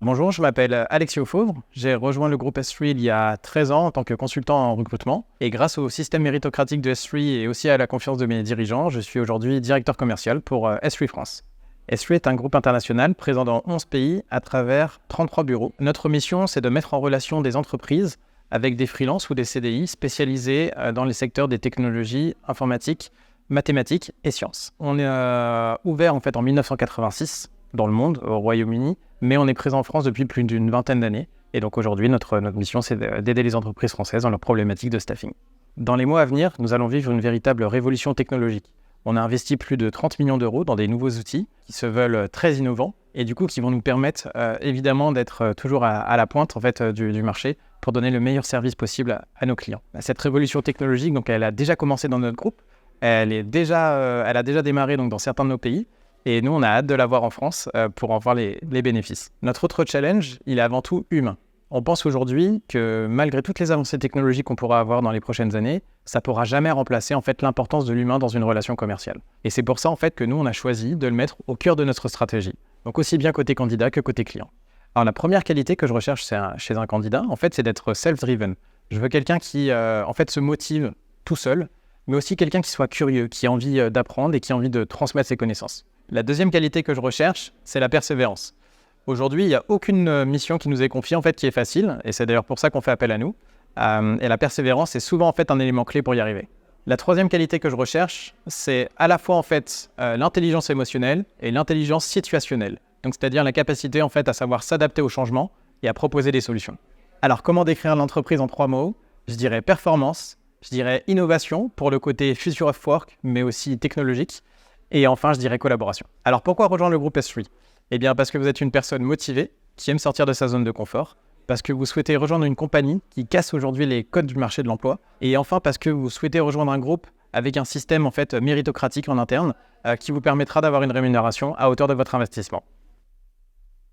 Bonjour, je m'appelle Alexis Fauvre. J'ai rejoint le groupe S3 il y a 13 ans en tant que consultant en recrutement. Et grâce au système méritocratique de S3 et aussi à la confiance de mes dirigeants, je suis aujourd'hui directeur commercial pour S3 France. S3 est un groupe international présent dans 11 pays à travers 33 bureaux. Notre mission, c'est de mettre en relation des entreprises avec des freelances ou des CDI spécialisés dans les secteurs des technologies, informatiques, mathématiques et sciences. On est ouvert en 1986 dans le monde, au Royaume-Uni, mais on est présent en France depuis plus d'une vingtaine d'années. Et donc aujourd'hui, notre mission, c'est d'aider les entreprises françaises dans leurs problématiques de staffing. Dans les mois à venir, nous allons vivre une véritable révolution technologique. On a investi plus de 30 millions d'euros dans des nouveaux outils qui se veulent très innovants et du coup qui vont nous permettre évidemment d'être toujours à la pointe du marché pour donner le meilleur service possible à nos clients. Cette révolution technologique, donc, elle a déjà commencé dans notre groupe, elle a déjà démarré donc, dans certains de nos pays. Et nous, on a hâte de la voir en France pour en voir les bénéfices. Notre autre challenge, il est avant tout humain. On pense aujourd'hui que malgré toutes les avancées technologiques qu'on pourra avoir dans les prochaines années, ça ne pourra jamais remplacer l'importance de l'humain dans une relation commerciale. Et c'est pour ça que nous, on a choisi de le mettre au cœur de notre stratégie. Donc aussi bien côté candidat que côté client. Alors la première qualité que je recherche chez un candidat, c'est d'être self-driven. Je veux quelqu'un qui se motive tout seul, mais aussi quelqu'un qui soit curieux, qui a envie d'apprendre et qui a envie de transmettre ses connaissances. La deuxième qualité que je recherche, c'est la persévérance. Aujourd'hui, il n'y a aucune mission qui nous est confiée qui est facile, et c'est d'ailleurs pour ça qu'on fait appel à nous. Et la persévérance est souvent un élément clé pour y arriver. La troisième qualité que je recherche, c'est à la fois l'intelligence émotionnelle et l'intelligence situationnelle. Donc c'est-à-dire la capacité à savoir s'adapter aux changements et à proposer des solutions. Alors comment décrire l'entreprise en 3 mots ? Je dirais performance, je dirais innovation pour le côté future of work, mais aussi technologique. Et enfin, je dirais collaboration. Alors pourquoi rejoindre le groupe S3 ? Eh bien parce que vous êtes une personne motivée, qui aime sortir de sa zone de confort, parce que vous souhaitez rejoindre une compagnie qui casse aujourd'hui les codes du marché de l'emploi, et enfin parce que vous souhaitez rejoindre un groupe avec un système méritocratique en interne qui vous permettra d'avoir une rémunération à hauteur de votre investissement.